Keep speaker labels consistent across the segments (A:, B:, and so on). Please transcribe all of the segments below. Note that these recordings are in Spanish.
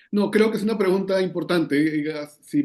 A: No, creo que es una pregunta importante. Si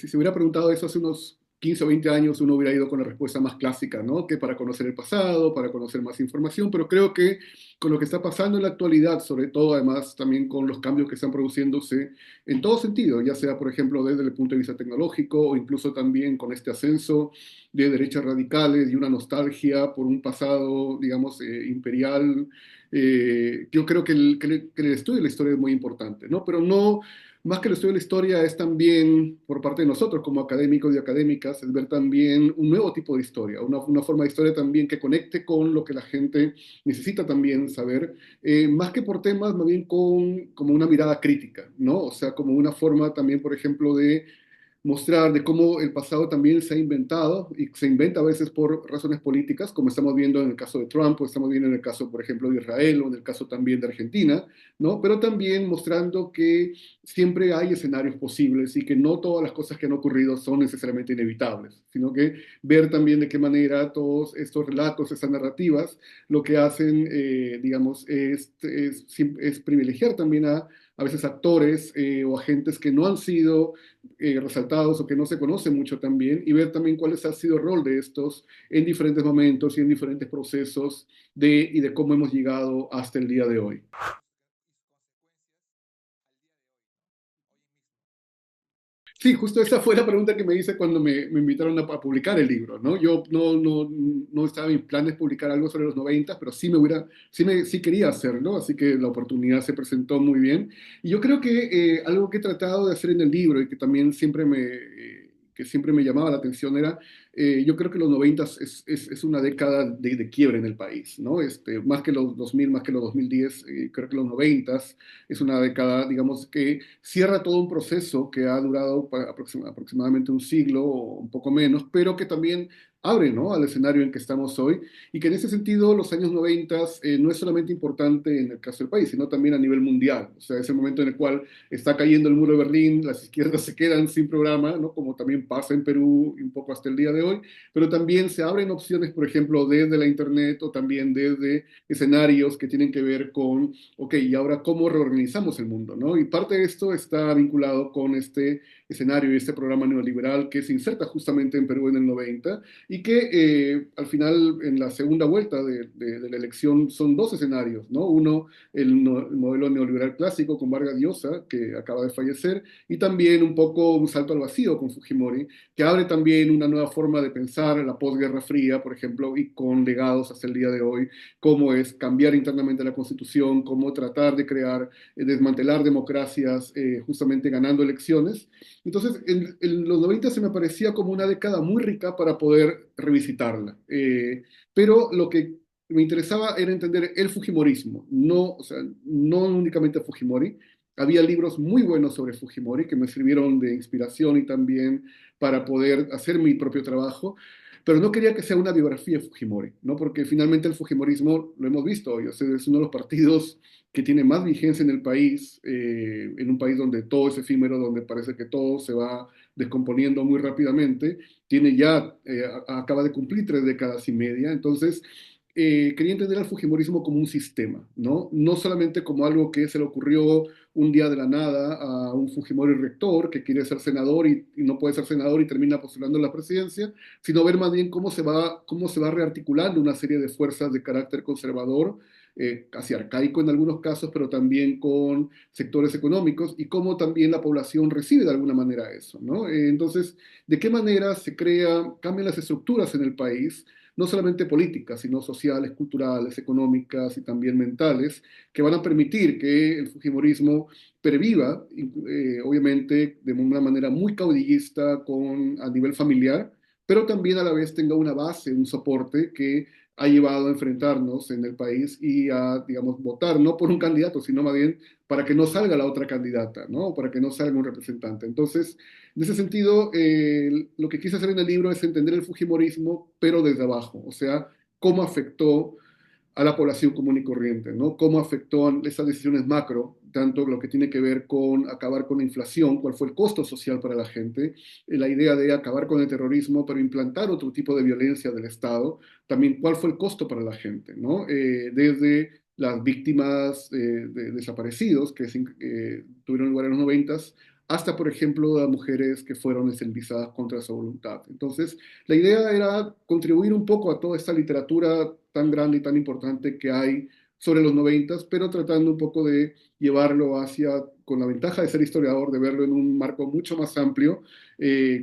A: se hubiera preguntado eso hace unos 15 o 20 años, uno hubiera ido con la respuesta más clásica, ¿no? Que para conocer el pasado, para conocer más información, pero creo que con lo que está pasando en la actualidad, sobre todo además también con los cambios que están produciéndose en todo sentido, ya sea, por ejemplo, desde el punto de vista tecnológico o incluso también con este ascenso de derechas radicales y una nostalgia por un pasado, digamos, imperial. Yo creo que el estudio de la historia es muy importante, ¿no? Pero no, más que el estudio de la historia es también, por parte de nosotros como académicos y académicas, es ver también un nuevo tipo de historia, una forma de historia también que conecte con lo que la gente necesita también saber, más que por temas, más bien como una mirada crítica, ¿no? O sea, como una forma también, por ejemplo, de mostrar de cómo el pasado también se ha inventado y se inventa a veces por razones políticas, como estamos viendo en el caso de Trump, o estamos viendo en el caso, por ejemplo, de Israel o en el caso también de Argentina, ¿no? Pero también mostrando que siempre hay escenarios posibles y que no todas las cosas que han ocurrido son necesariamente inevitables, sino que ver también de qué manera todos estos relatos, estas narrativas, lo que hacen, digamos, es privilegiar también a veces actores o agentes que no han sido resaltados o que no se conocen mucho también, y ver también cuál ha sido el rol de estos en diferentes momentos y en diferentes procesos y de cómo hemos llegado hasta el día de hoy. Sí, justo esa fue la pregunta que me hice cuando me invitaron a publicar el libro, ¿no? Yo no estaba en planes de publicar algo sobre los 90, pero sí quería hacerlo, así que la oportunidad se presentó muy bien. Y yo creo que algo que he tratado de hacer en el libro y que también que siempre me llamaba la atención era, yo creo que los 90 es una década de quiebre en el país, ¿no? Más que los 2000, más que los 2010, creo que los 90 es una década, digamos, que cierra todo un proceso que ha durado aproximadamente un siglo o un poco menos, pero que también abre, ¿no?, al escenario en que estamos hoy, y que en ese sentido los años 90 no es solamente importante en el caso del país, sino también a nivel mundial. O sea, es el momento en el cual está cayendo el muro de Berlín, las izquierdas se quedan sin programa, ¿no?, como también pasa en Perú y un poco hasta el día de hoy, pero también se abren opciones, por ejemplo, desde la Internet o también desde escenarios que tienen que ver con ok, y ahora cómo reorganizamos el mundo, ¿no? Y parte de esto está vinculado con este escenario y este programa neoliberal que se inserta justamente en Perú en el 90 y que al final en la segunda vuelta de la elección son dos escenarios, ¿no? Uno, el modelo neoliberal clásico con Vargas Llosa, que acaba de fallecer, y también un poco un salto al vacío con Fujimori, que abre también una nueva forma de pensar la posguerra fría, por ejemplo, y con legados hasta el día de hoy cómo es cambiar internamente la constitución, cómo tratar de crear, desmantelar democracias, justamente ganando elecciones. Entonces, en los 90 se me parecía como una década muy rica para poder revisitarla. Pero lo que me interesaba era entender el Fujimorismo, no, o sea, no únicamente Fujimori. Había libros muy buenos sobre Fujimori que me sirvieron de inspiración y también para poder hacer mi propio trabajo, pero no quería que sea una biografía de Fujimori, ¿no? Porque finalmente el Fujimorismo, lo hemos visto hoy, o sea, es uno de los partidos que tiene más vigencia en el país, en un país donde todo es efímero, donde parece que todo se va descomponiendo muy rápidamente, tiene ya, acaba de cumplir 3 décadas y media, entonces quería entender al Fujimorismo como un sistema, ¿no? No solamente como algo que se le ocurrió un día de la nada a un Fujimori rector que quiere ser senador y no puede ser senador y termina postulando a la presidencia, sino ver más bien cómo se va rearticulando una serie de fuerzas de carácter conservador, casi arcaico en algunos casos, pero también con sectores económicos y cómo también la población recibe de alguna manera eso, ¿no? Entonces, ¿de qué manera cambian las estructuras en el país? No solamente políticas, sino sociales, culturales, económicas y también mentales, que van a permitir que el Fujimorismo perviva, obviamente de una manera muy caudillista a nivel familiar, pero también a la vez tenga una base, un soporte que ha llevado a enfrentarnos en el país y a, digamos, votar no por un candidato, sino más bien para que no salga la otra candidata, ¿no? Para que no salga un representante. Entonces, en ese sentido, lo que quise hacer en el libro es entender el Fujimorismo, pero desde abajo, o sea, cómo afectó a la población común y corriente, ¿no? Cómo afectó esas decisiones macro, tanto lo que tiene que ver con acabar con la inflación, cuál fue el costo social para la gente, la idea de acabar con el terrorismo, pero implantar otro tipo de violencia del Estado, también cuál fue el costo para la gente, ¿no? Desde las víctimas de desaparecidos que tuvieron lugar en los noventas, hasta, por ejemplo, las mujeres que fueron esterilizadas contra su voluntad. Entonces, la idea era contribuir un poco a toda esta literatura tan grande y tan importante que hay sobre los noventas, pero tratando un poco de llevarlo hacia, con la ventaja de ser historiador, de verlo en un marco mucho más amplio,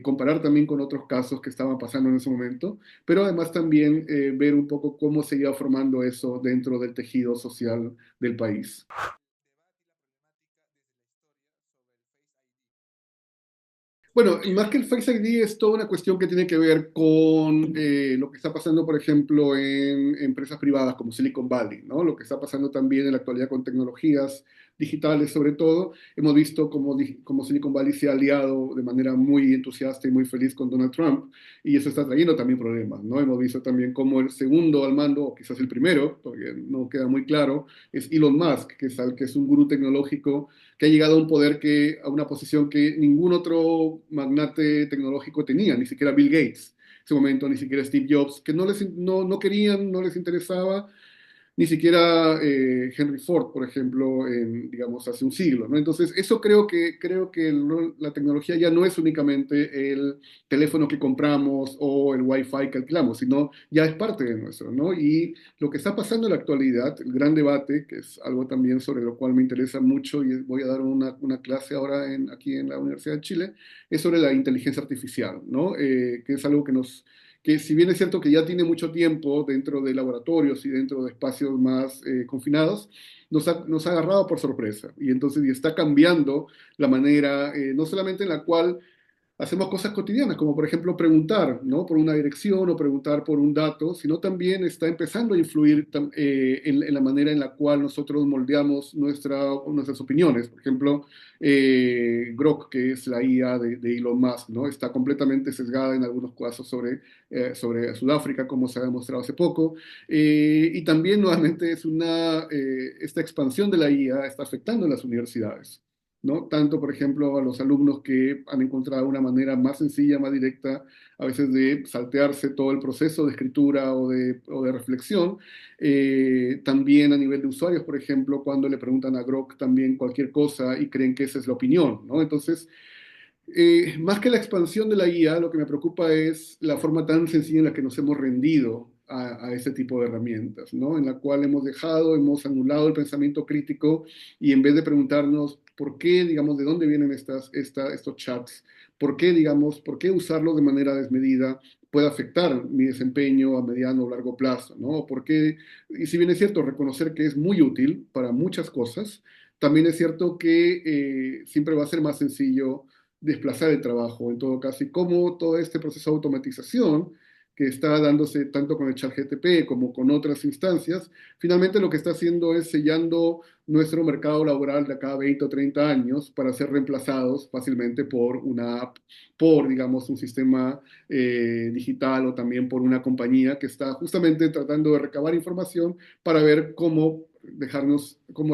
A: comparar también con otros casos que estaban pasando en ese momento, pero además también ver un poco cómo se iba formando eso dentro del tejido social del país. Bueno, y más que el Face ID es toda una cuestión que tiene que ver con lo que está pasando, por ejemplo, en empresas privadas como Silicon Valley, ¿no? Lo que está pasando también en la actualidad con tecnologías digitales, sobre todo. Hemos visto cómo Silicon Valley se ha aliado de manera muy entusiasta y muy feliz con Donald Trump, y eso está trayendo también problemas, ¿no? Hemos visto también cómo el segundo al mando, o quizás el primero, todavía no queda muy claro, es Elon Musk, que es un gurú tecnológico que ha llegado a un poder a una posición que ningún otro magnate tecnológico tenía, ni siquiera Bill Gates, en ese momento, ni siquiera Steve Jobs, que no querían, no les interesaba, ni siquiera Henry Ford, por ejemplo, digamos, hace un siglo, ¿no? Entonces, eso creo que la tecnología ya no es únicamente el teléfono que compramos o el Wi-Fi que alquilamos, sino ya es parte de nuestro, ¿no? Y lo que está pasando en la actualidad, el gran debate, que es algo también sobre lo cual me interesa mucho y voy a dar una clase ahora aquí en la Universidad de Chile, es sobre la inteligencia artificial, ¿no? Que es algo que si bien es cierto que ya tiene mucho tiempo dentro de laboratorios y dentro de espacios más confinados, nos ha agarrado por sorpresa y entonces y está cambiando la manera, no solamente en la cual hacemos cosas cotidianas, como por ejemplo preguntar, ¿no? Por una dirección o preguntar por un dato, sino también está empezando a influir en la manera en la cual nosotros moldeamos nuestras opiniones. Por ejemplo, Grok, que es la IA de Elon Musk, ¿no? Está completamente sesgada en algunos casos sobre Sudáfrica, como se ha demostrado hace poco. Y también nuevamente esta expansión de la IA está afectando a las universidades. ¿No? Tanto, por ejemplo, a los alumnos que han encontrado una manera más sencilla, más directa, a veces de saltearse todo el proceso de escritura o de reflexión. También a nivel de usuarios, por ejemplo, cuando le preguntan a Grok también cualquier cosa y creen que esa es la opinión, ¿no? Entonces, más que la expansión de la IA, lo que me preocupa es la forma tan sencilla en la que nos hemos rendido a ese tipo de herramientas, ¿no? En la cual hemos anulado el pensamiento crítico y en vez de preguntarnos por qué, digamos, de dónde vienen estos chats, por qué usarlos de manera desmedida puede afectar mi desempeño a mediano o largo plazo, ¿no? Y si bien es cierto reconocer que es muy útil para muchas cosas, también es cierto que siempre va a ser más sencillo desplazar el trabajo en todo caso y cómo todo este proceso de automatización que está dándose tanto con el ChatGPT como con otras instancias, finalmente lo que está haciendo es sellando nuestro mercado laboral de acá a 20 o 30 años para ser reemplazados fácilmente por una app, por, digamos, un sistema digital o también por una compañía que está justamente tratando de recabar información para ver cómo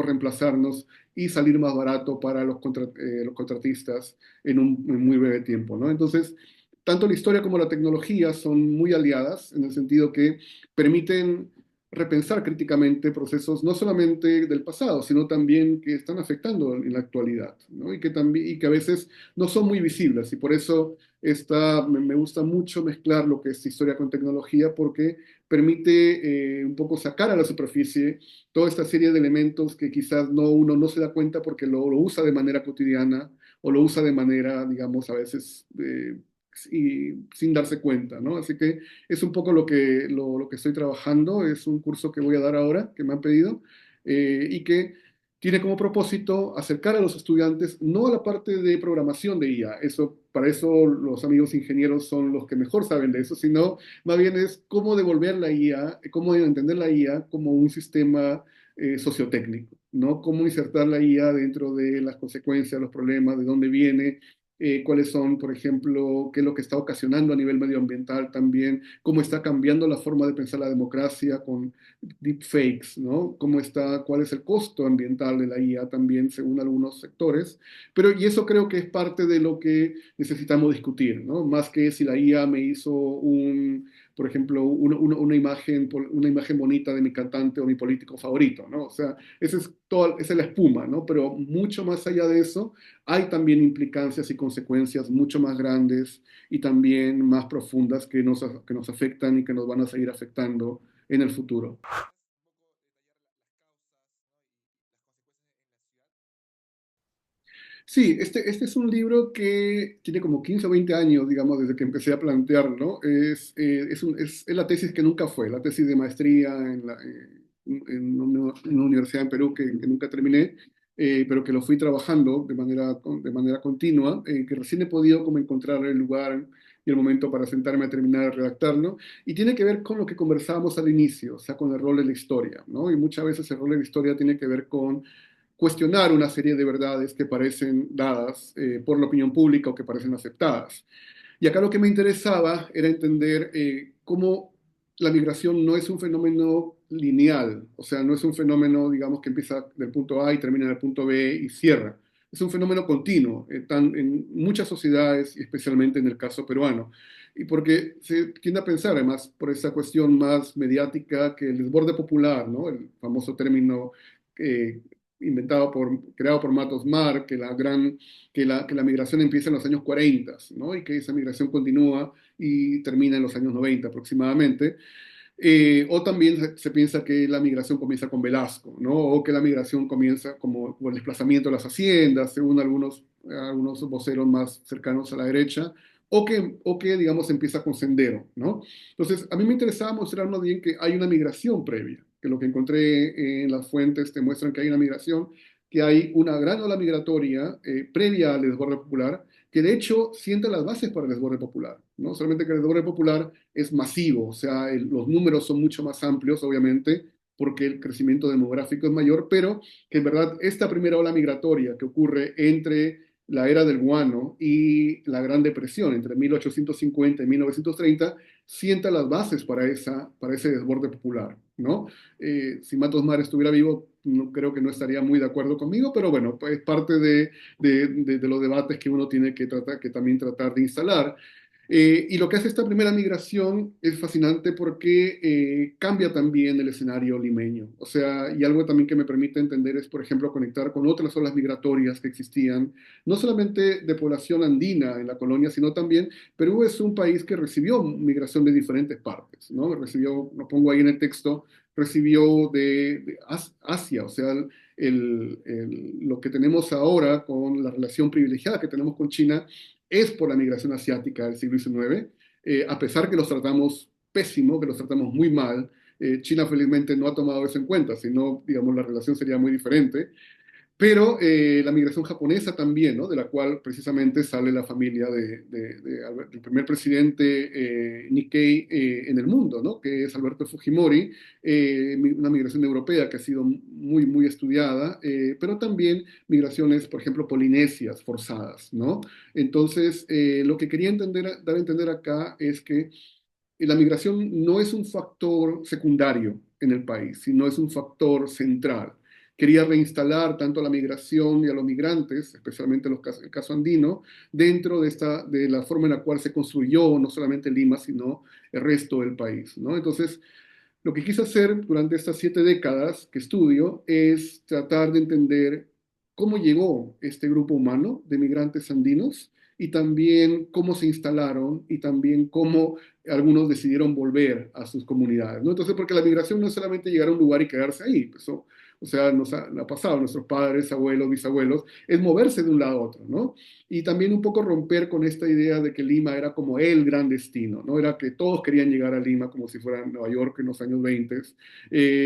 A: reemplazarnos y salir más barato para los contratistas en muy breve tiempo, ¿no? Entonces, tanto la historia como la tecnología son muy aliadas en el sentido que permiten repensar críticamente procesos no solamente del pasado, sino también que están afectando en la actualidad, ¿no? Y que a veces no son muy visibles. Y por eso me gusta mucho mezclar lo que es historia con tecnología, porque permite un poco sacar a la superficie toda esta serie de elementos que quizás uno no se da cuenta porque lo usa de manera cotidiana o lo usa de manera, digamos, a veces sin darse cuenta, ¿no? Así que es un poco lo que estoy trabajando, es un curso que voy a dar ahora, que me han pedido, y que tiene como propósito acercar a los estudiantes no a la parte de programación de IA, para eso los amigos ingenieros son los que mejor saben de eso, sino más bien es cómo devolver la IA, cómo entender la IA como un sistema sociotécnico, ¿no? Cómo insertar la IA dentro de las consecuencias, los problemas, de dónde viene, cuáles son, por ejemplo, qué es lo que está ocasionando a nivel medioambiental también, cómo está cambiando la forma de pensar la democracia con deepfakes, ¿no? Cómo está, cuál es el costo ambiental de la IA también, según algunos sectores. Pero, y eso creo que es parte de lo que necesitamos discutir, ¿no? Más que si la IA me hizo por ejemplo, una imagen bonita de mi cantante o mi político favorito, ¿no? O sea, esa es la espuma, ¿no? Pero mucho más allá de eso, hay también implicancias y consecuencias mucho más grandes y también más profundas que nos afectan y que nos van a seguir afectando en el futuro. Sí, este es un libro que tiene como 15 o 20 años, digamos, desde que empecé a plantearlo. Es la tesis que nunca fue, la tesis de maestría en una universidad en Perú que nunca terminé, pero que lo fui trabajando de manera continua, que recién he podido como encontrar el lugar y el momento para sentarme a terminar de redactarlo. Y tiene que ver con lo que conversábamos al inicio, o sea, con el rol de la historia, ¿no? Y muchas veces el rol de la historia tiene que ver con cuestionar una serie de verdades que parecen dadas por la opinión pública o que parecen aceptadas. Y acá lo que me interesaba era entender cómo la migración no es un fenómeno lineal, o sea, no es un fenómeno, digamos, que empieza del punto A y termina en el punto B y cierra. Es un fenómeno continuo en muchas sociedades, y especialmente en el caso peruano. Y porque se tiende a pensar, además, por esa cuestión más mediática, que el desborde popular, ¿no? El famoso término eh, creado por Matos Mar, que la migración empieza en los años 40, ¿no? Y que esa migración continúa y termina en los años 90 aproximadamente. O también se piensa que la migración comienza con Velasco, ¿no? O que la migración comienza como el desplazamiento de las haciendas, según algunos voceros más cercanos a la derecha, digamos, empieza con Sendero, ¿no? Entonces, a mí me interesaba mostrar más bien que hay una migración previa, que lo que encontré en las fuentes te muestran que hay una migración, que hay una gran ola migratoria previa al desborde popular, que de hecho sienta las bases para el desborde popular, ¿no? Solamente que el desborde popular es masivo, o sea, los números son mucho más amplios, obviamente, porque el crecimiento demográfico es mayor, pero que en verdad esta primera ola migratoria que ocurre entre la era del guano y la Gran Depresión, entre 1850 y 1930, sienta las bases para ese desborde popular, ¿no? Si Matos Mar estuviera vivo, no, creo que no estaría muy de acuerdo conmigo, pero bueno, pues es parte de los debates que uno tiene que también tratar de instalar. Y lo que hace esta primera migración es fascinante porque cambia también el escenario limeño. O sea, y algo también que me permite entender es, por ejemplo, conectar con otras olas migratorias que existían, no solamente de población andina en la colonia, sino también Perú es un país que recibió migración de diferentes partes, ¿no? Recibió, lo pongo ahí en el texto, recibió de Asia, o sea, lo que tenemos ahora con la relación privilegiada que tenemos con China es por la migración asiática del siglo XIX, a pesar que los tratamos pésimo, que los tratamos muy mal. China felizmente no ha tomado eso en cuenta, si no, digamos, la relación sería muy diferente. Pero la migración japonesa también, ¿no? De la cual precisamente sale la familia del primer presidente Nikkei en el mundo, ¿no? Que es Alberto Fujimori, una migración europea que ha sido muy, muy estudiada, pero también migraciones, por ejemplo, polinesias forzadas, ¿no? Entonces, lo que quería dar a entender acá es que la migración no es un factor secundario en el país, sino es un factor central. Quería reinstalar tanto a la migración y a los migrantes, especialmente el caso andino, dentro de la forma en la cual se construyó no solamente Lima, sino el resto del país, ¿no? Entonces, lo que quise hacer durante estas 7 décadas que estudio es tratar de entender cómo llegó este grupo humano de migrantes andinos y también cómo se instalaron y también cómo algunos decidieron volver a sus comunidades, ¿no? Entonces, porque la migración no es solamente llegar a un lugar y quedarse ahí, pues, o sea, nos ha pasado a nuestros padres, abuelos, bisabuelos, es moverse de un lado a otro, ¿no? Y también un poco romper con esta idea de que Lima era como el gran destino, ¿no? Era que todos querían llegar a Lima como si fuera Nueva York en los años 20.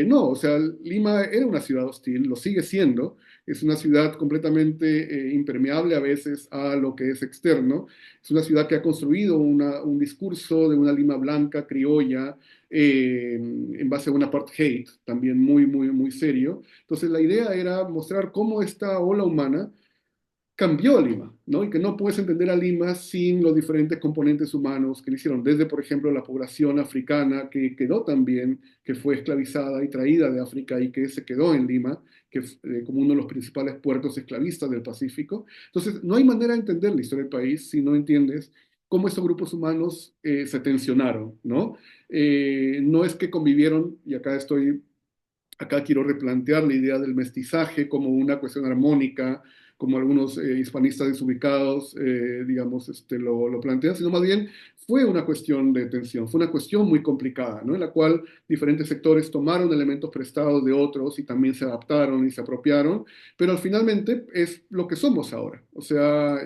A: No, o sea, Lima era una ciudad hostil, lo sigue siendo, es una ciudad completamente impermeable a veces a lo que es externo, es una ciudad que ha construido un discurso de una Lima blanca, criolla, en base a un apartheid, también muy, muy, muy serio. Entonces la idea era mostrar cómo esta ola humana cambió Lima, ¿no? Y que no puedes entender a Lima sin los diferentes componentes humanos que le hicieron, desde, por ejemplo, la población africana que quedó también, que fue esclavizada y traída de África y que se quedó en Lima, que como uno de los principales puertos esclavistas del Pacífico. Entonces, no hay manera de entender la historia del país si no entiendes cómo estos grupos humanos se tensionaron, ¿no? No es que convivieron, y acá quiero replantear la idea del mestizaje como una cuestión armónica, como algunos hispanistas desubicados, digamos, lo plantean, sino más bien fue una cuestión de tensión, fue una cuestión muy complicada, ¿no? En la cual diferentes sectores tomaron elementos prestados de otros y también se adaptaron y se apropiaron, pero finalmente es lo que somos ahora. O sea,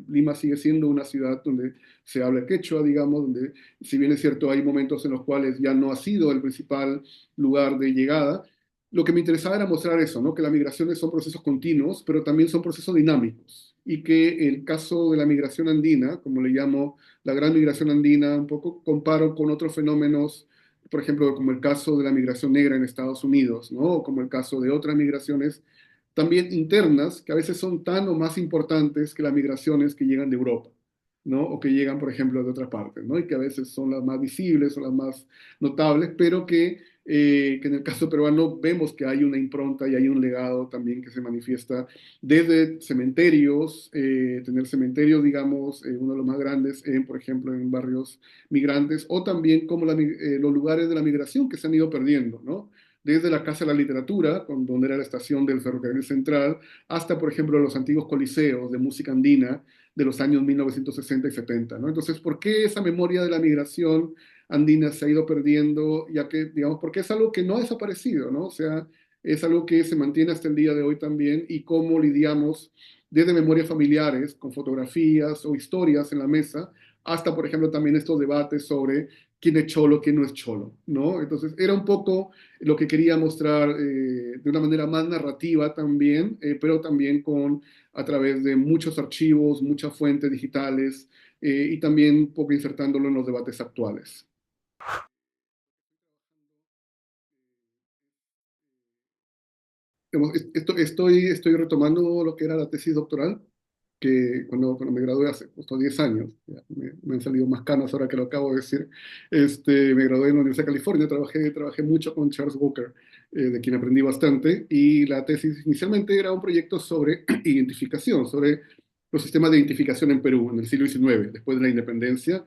A: Lima sigue siendo una ciudad donde se habla quechua, digamos, donde si bien es cierto, hay momentos en los cuales ya no ha sido el principal lugar de llegada, lo que me interesaba era mostrar eso, ¿no? Que las migraciones son procesos continuos, pero también son procesos dinámicos. Y que el caso de la migración andina, como le llamo la gran migración andina, un poco comparo con otros fenómenos, por ejemplo, como el caso de la migración negra en Estados Unidos, ¿no? O como el caso de otras migraciones también internas, que a veces son tan o más importantes que las migraciones que llegan de Europa, ¿no? O que llegan, por ejemplo, de otras partes, ¿no? Y que a veces son las más visibles, son las más notables, pero que en el caso peruano vemos que hay una impronta y hay un legado también que se manifiesta desde cementerios, tener cementerios, digamos, uno de los más grandes, por ejemplo, en barrios migrantes, o también como los lugares de la migración que se han ido perdiendo, ¿no? Desde la Casa de la Literatura, donde era la estación del Ferrocarril Central, hasta, por ejemplo, los antiguos coliseos de música andina de los años 1960 y 70, ¿no? Entonces, ¿por qué esa memoria de la migración andina se ha ido perdiendo, ya que, digamos, porque es algo que no ha desaparecido, ¿no? O sea, es algo que se mantiene hasta el día de hoy también y cómo lidiamos desde memorias familiares, con fotografías o historias en la mesa, hasta, por ejemplo, también estos debates sobre quién es cholo, quién no es cholo, ¿no? Entonces, era un poco lo que quería mostrar de una manera más narrativa también, pero también a través de muchos archivos, muchas fuentes digitales, y también un poco insertándolo en los debates actuales. Estoy retomando lo que era la tesis doctoral, que cuando me gradué hace justo 10 años, ya me han salido más canas ahora que lo acabo de decir, me gradué en la Universidad de California, trabajé mucho con Charles Walker, de quien aprendí bastante, y la tesis inicialmente era un proyecto sobre identificación, sobre los sistemas de identificación en Perú en el siglo XIX, después de la independencia,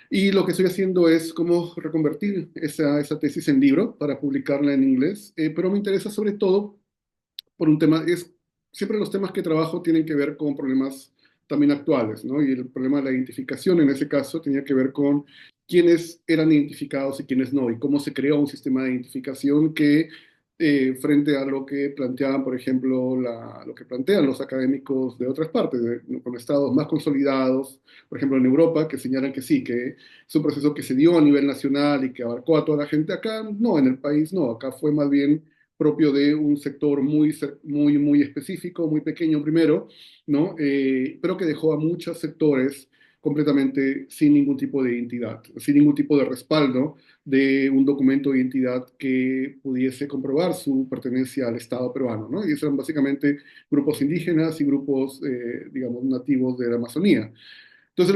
A: y lo que estoy haciendo es cómo reconvertir esa tesis en libro para publicarla en inglés, pero me interesa sobre todo por un tema, siempre los temas que trabajo tienen que ver con problemas también actuales, ¿no? Y el problema de la identificación en ese caso tenía que ver con quiénes eran identificados y quiénes no, y cómo se creó un sistema de identificación que, frente a lo que planteaban, por ejemplo, lo que plantean los académicos de otras partes, con estados más consolidados, por ejemplo, en Europa, que señalan que sí, que es un proceso que se dio a nivel nacional y que abarcó a toda la gente. Acá no, en el país no, acá fue más bien propio de un sector muy específico, muy pequeño primero, ¿no? Pero que dejó a muchos sectores completamente sin ningún tipo de identidad, sin ningún tipo de respaldo de un documento de identidad que pudiese comprobar su pertenencia al Estado peruano, ¿no? Y esos eran básicamente grupos indígenas y grupos, digamos, nativos de la Amazonía. Entonces,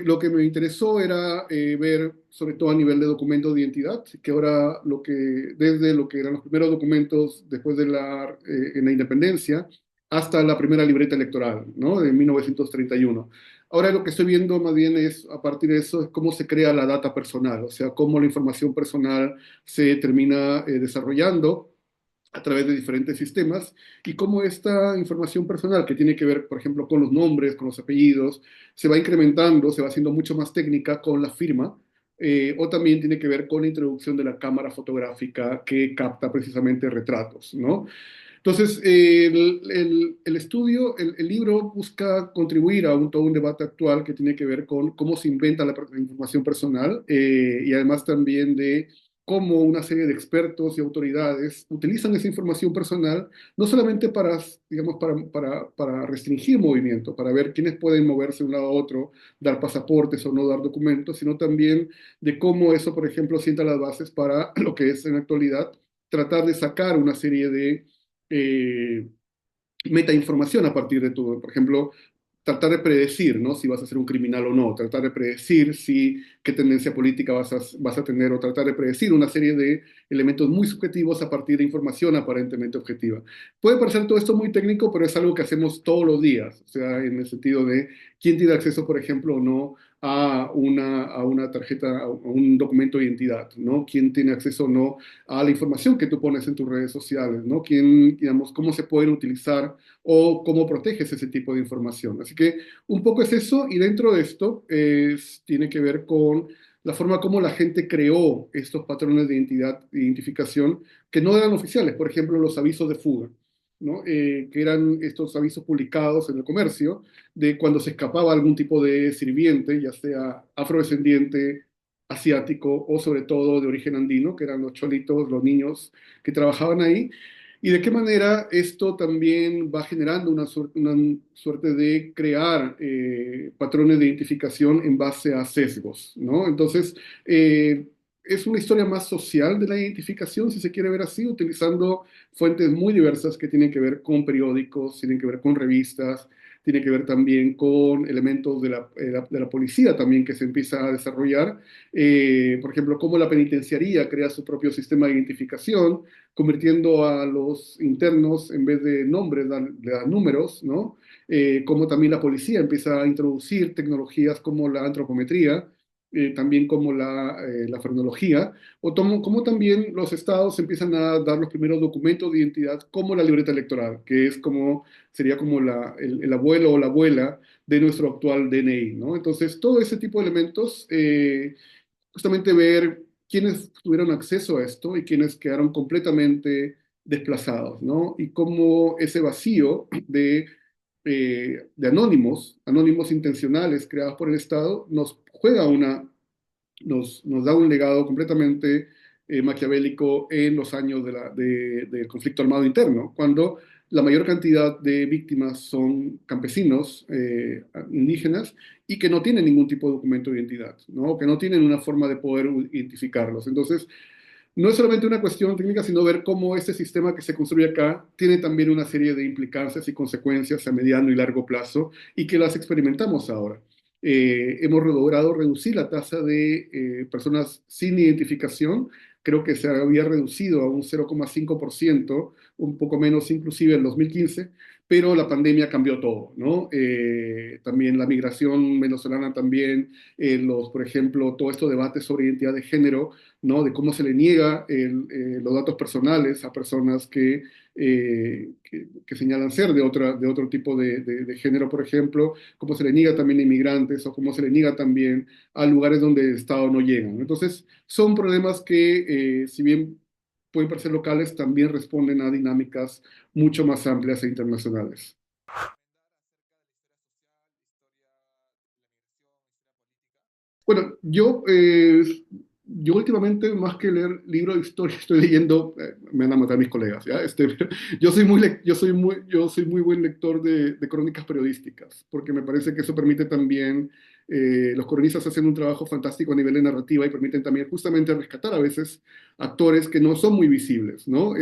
A: lo que me interesó era ver, sobre todo a nivel de documentos de identidad, que ahora desde lo que eran los primeros documentos después en la independencia hasta la primera libreta electoral, ¿no? De 1931. Ahora lo que estoy viendo más bien es, a partir de eso, es cómo se crea la data personal, o sea, cómo la información personal se termina desarrollando a través de diferentes sistemas y cómo esta información personal que tiene que ver, por ejemplo, con los nombres, con los apellidos, se va incrementando, se va haciendo mucho más técnica con la firma, o también tiene que ver con la introducción de la cámara fotográfica que capta precisamente retratos, ¿no? Entonces, el estudio, el libro busca contribuir a todo un debate actual que tiene que ver con cómo se inventa la información personal, y además también de cómo una serie de expertos y autoridades utilizan esa información personal no solamente para, digamos, para restringir movimiento, para ver quiénes pueden moverse de un lado a otro, dar pasaportes o no dar documentos, sino también de cómo eso, por ejemplo, sienta las bases para lo que es en la actualidad tratar de sacar una serie de eh, metainformación a partir de todo. Por ejemplo, tratar de predecir, ¿no? Si vas a ser un criminal o no, tratar de predecir qué tendencia política vas a tener o tratar de predecir una serie de elementos muy subjetivos a partir de información aparentemente objetiva. Puede parecer todo esto muy técnico, pero es algo que hacemos todos los días, o sea, en el sentido de quién tiene acceso, por ejemplo, o no a una tarjeta, a un documento de identidad, ¿no? ¿Quién tiene acceso o no a la información que tú pones en tus redes sociales, ¿no? ¿Quién, digamos, cómo se pueden utilizar o cómo proteges ese tipo de información? Así que un poco es eso, y dentro de esto tiene que ver con la forma como la gente creó estos patrones de identidad, de identificación que no eran oficiales, por ejemplo, los avisos de fuga, ¿no? Que eran estos avisos publicados en el comercio de cuando se escapaba algún tipo de sirviente, ya sea afrodescendiente, asiático o sobre todo de origen andino, que eran los cholitos, los niños que trabajaban ahí, y de qué manera esto también va generando una suerte de crear patrones de identificación en base a sesgos, ¿no? Entonces, es una historia más social de la identificación, si se quiere ver así, utilizando fuentes muy diversas que tienen que ver con periódicos, tienen que ver con revistas, tiene que ver también con elementos de la policía también que se empieza a desarrollar. Por ejemplo, cómo la penitenciaría crea su propio sistema de identificación, convirtiendo a los internos, en vez de nombres, le dan números, ¿no? Cómo también la policía empieza a introducir tecnologías como la antropometría, también como la frenología, o cómo también los estados empiezan a dar los primeros documentos de identidad, como la libreta electoral, que es como, sería como el abuelo o la abuela de nuestro actual DNI, ¿no? Entonces, todo ese tipo de elementos, justamente ver quiénes tuvieron acceso a esto y quiénes quedaron completamente desplazados, ¿no? Y cómo ese vacío de anónimos intencionales creados por el Estado, nos da un legado completamente maquiavélico en los años del conflicto armado interno, cuando la mayor cantidad de víctimas son campesinos, indígenas, y que no tienen ningún tipo de documento de identidad, ¿no? Que no tienen una forma de poder identificarlos. Entonces, no es solamente una cuestión técnica, sino ver cómo este sistema que se construye acá tiene también una serie de implicancias y consecuencias a mediano y largo plazo y que las experimentamos ahora. Hemos logrado reducir la tasa de personas sin identificación. Creo que se había reducido a un 0,5%, un poco menos inclusive en 2015, pero la pandemia cambió todo, ¿no? También la migración venezolana, también por ejemplo, todo estos debates sobre identidad de género, ¿no? De cómo se le niega los datos personales a personas que señalan ser de otro tipo de género, por ejemplo, cómo se le niega también a inmigrantes o cómo se le niega también a lugares donde el Estado no llega, ¿no? Entonces, son problemas que, si bien pueden parecer locales, también responden a dinámicas mucho más amplias e internacionales. Bueno, yo últimamente, más que leer libros de historia, estoy leyendo, me van a matar mis colegas, ¿ya? Yo soy muy buen lector de crónicas periodísticas, porque me parece que eso permite también, los cronistas hacen un trabajo fantástico a nivel de narrativa y permiten también justamente rescatar a veces actores que no son muy visibles, ¿no?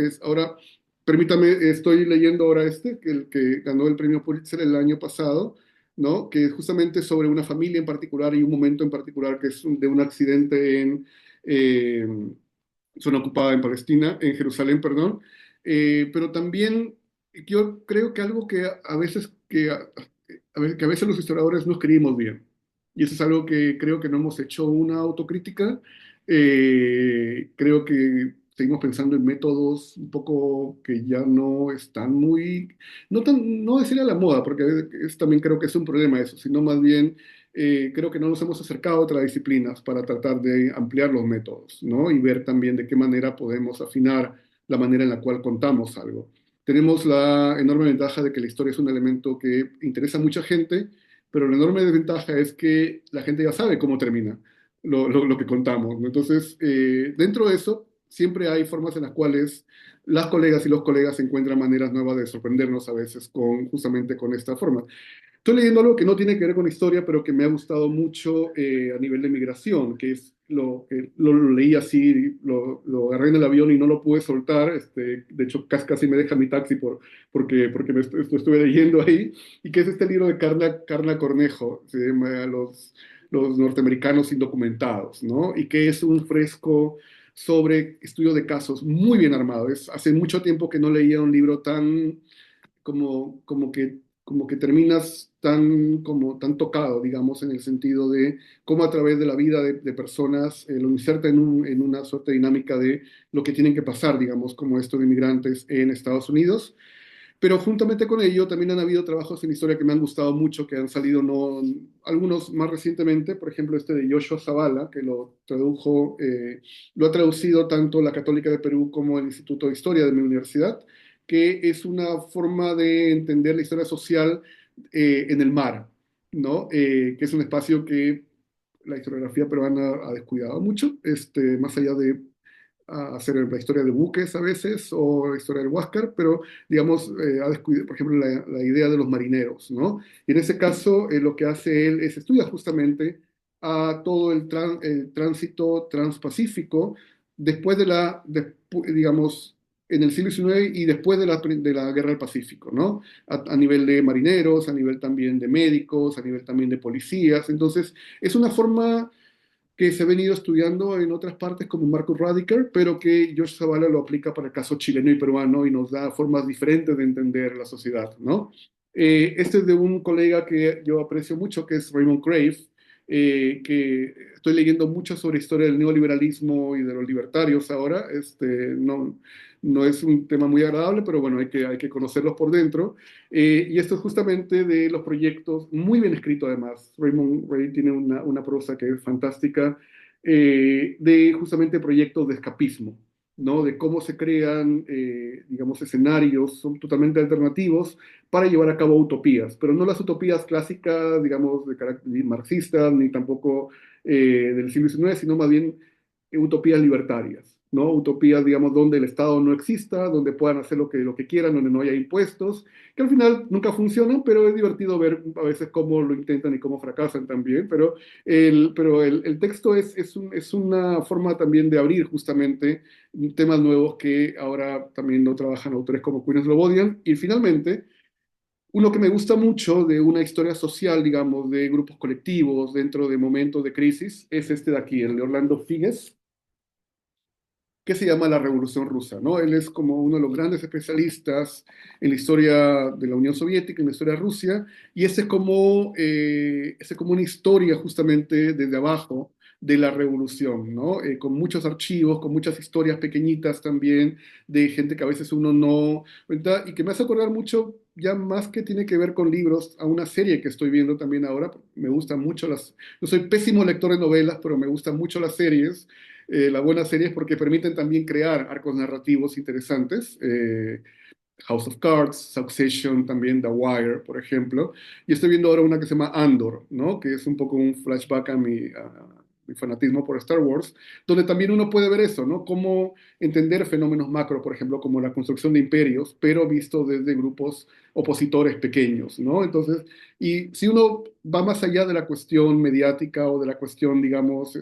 A: Permítame, estoy leyendo ahora que el que ganó el premio Pulitzer el año pasado, ¿no? Que es justamente sobre una familia en particular y un momento en particular que es de un accidente en eh, zona ocupada en Palestina, en Jerusalén, perdón. Pero también yo creo que algo que que a veces los historiadores no escribimos bien. Y eso es algo que creo que no hemos hecho una autocrítica. Creo que seguimos pensando en métodos un poco que ya no están muy, no decir a la moda, porque también creo que es un problema eso, sino más bien creo que no nos hemos acercado a otras disciplinas para tratar de ampliar los métodos, ¿no? Y ver también de qué manera podemos afinar la manera en la cual contamos algo. Tenemos la enorme ventaja de que la historia es un elemento que interesa a mucha gente, pero la enorme desventaja es que la gente ya sabe cómo termina lo que contamos, ¿no? Entonces, dentro de eso, siempre hay formas en las cuales las colegas y los colegas encuentran maneras nuevas de sorprendernos a veces justamente con esta forma. Estoy leyendo algo que no tiene que ver con historia, pero que me ha gustado mucho a nivel de migración, que es lo leí así, lo agarré en el avión y no lo pude soltar. De hecho, casi me deja mi taxi porque lo estuve leyendo ahí, y que es este libro de Carla Cornejo, se llama los norteamericanos indocumentados, ¿no? Y que es un fresco sobre estudio de casos muy bien armado. Hace mucho tiempo que no leía un libro tan como que terminas tan tocado, digamos, en el sentido de cómo a través de la vida de personas lo inserta en una suerte de dinámica de lo que tienen que pasar, digamos, como esto de inmigrantes en Estados Unidos. Pero juntamente con ello también han habido trabajos en historia que me han gustado mucho, que han salido algunos más recientemente, por ejemplo este de Joshua Zavala, que lo ha traducido tanto la Católica de Perú como el Instituto de Historia de mi universidad, que es una forma de entender la historia social en el mar, ¿no? Que es un espacio que la historiografía peruana ha descuidado mucho, más allá de hacer la historia de buques a veces o la historia del Huáscar, pero digamos, ha descuidado, por ejemplo, la idea de los marineros, ¿no? Y en ese caso, lo que hace él es estudiar justamente a todo el tránsito transpacífico después digamos, en el siglo XIX y después de la Guerra del Pacífico, ¿no? A nivel de marineros, a nivel también de médicos, a nivel también de policías. Entonces, es una forma que se ha venido estudiando en otras partes como Marcus Radiker, pero que George Zavala lo aplica para el caso chileno y peruano y nos da formas diferentes de entender la sociedad, ¿no? Este es de un colega que yo aprecio mucho, que es Raymond Crave, que estoy leyendo mucho sobre historia del neoliberalismo y de los libertarios ahora. No es un tema muy agradable, pero bueno, hay que conocerlos por dentro. Y esto es justamente de los proyectos, muy bien escrito además. Raymond Ray tiene una prosa que es fantástica, de justamente proyectos de escapismo, ¿no? De cómo se crean, digamos, escenarios son totalmente alternativos para llevar a cabo utopías, pero no las utopías clásicas, digamos, de carácter ni marxistas, ni tampoco del siglo XIX, sino más bien utopías libertarias, ¿no? Utopías, digamos, donde el Estado no exista, donde puedan hacer lo que quieran, donde no haya impuestos, que al final nunca funcionan, pero es divertido ver a veces cómo lo intentan y cómo fracasan también. Pero el texto es una forma también de abrir justamente temas nuevos que ahora también no trabajan autores como Queen Slobodian. Y finalmente, uno que me gusta mucho de una historia social, digamos, de grupos colectivos dentro de momentos de crisis, es este de aquí, el de Orlando Figes, que se llama La Revolución Rusa, ¿no? Él es como uno de los grandes especialistas en la historia de la Unión Soviética, en la historia de Rusia, y ese es como una historia justamente desde abajo de la revolución, ¿no? Con muchos archivos, con muchas historias pequeñitas también, de gente que a veces uno no, ¿verdad? Y que me hace acordar mucho, ya más que tiene que ver con libros, a una serie que estoy viendo también ahora. Me gustan mucho yo soy pésimo lector de novelas, pero me gustan mucho las series. Las buenas series porque permiten también crear arcos narrativos interesantes. House of Cards, Succession, también The Wire, por ejemplo. Y estoy viendo ahora una que se llama Andor, ¿no? Que es un poco un flashback a mi fanatismo por Star Wars, donde también uno puede ver eso, ¿no? Cómo entender fenómenos macro, por ejemplo, como la construcción de imperios, pero visto desde grupos opositores pequeños, ¿no? Entonces, y si uno va más allá de la cuestión mediática o de la cuestión, digamos,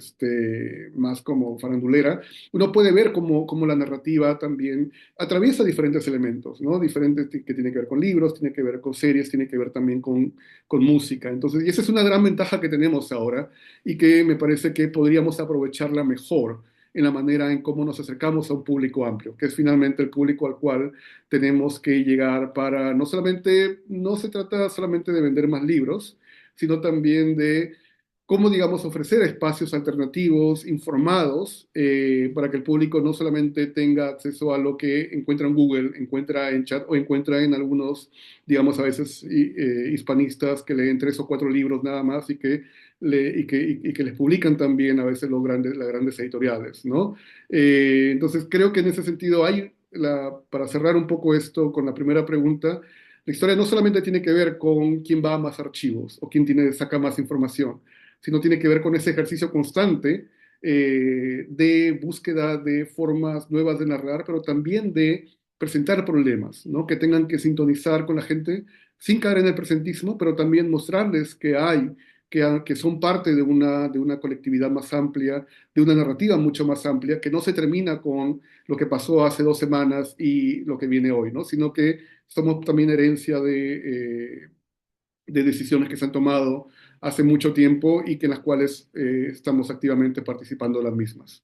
A: más como farandulera, uno puede ver cómo la narrativa también atraviesa diferentes elementos, ¿no? Diferentes que tiene que ver con libros, tiene que ver con series, tiene que ver también con música. Entonces, y esa es una gran ventaja que tenemos ahora y que me parece que podríamos aprovecharla mejor en la manera en cómo nos acercamos a un público amplio, que es finalmente el público al cual tenemos que llegar para no se trata solamente de vender más libros, sino también de cómo, digamos, ofrecer espacios alternativos, informados, para que el público no solamente tenga acceso a lo que encuentra en Google, encuentra en chat o encuentra en algunos, digamos, a veces hispanistas que leen 3 o 4 libros nada más y que les publican también a veces las grandes editoriales, ¿no? Entonces, creo que en ese sentido para cerrar un poco esto con la primera pregunta, la historia no solamente tiene que ver con quién va a más archivos o quién saca más información, sino tiene que ver con ese ejercicio constante de búsqueda de formas nuevas de narrar, pero también de presentar problemas, ¿no? Que tengan que sintonizar con la gente sin caer en el presentismo, pero también mostrarles que hay, que son parte de una colectividad más amplia, de una narrativa mucho más amplia, que no se termina con lo que pasó hace 2 semanas y lo que viene hoy, ¿no? Sino que somos también herencia de decisiones que se han tomado hace mucho tiempo y que en las cuales estamos activamente participando de las mismas.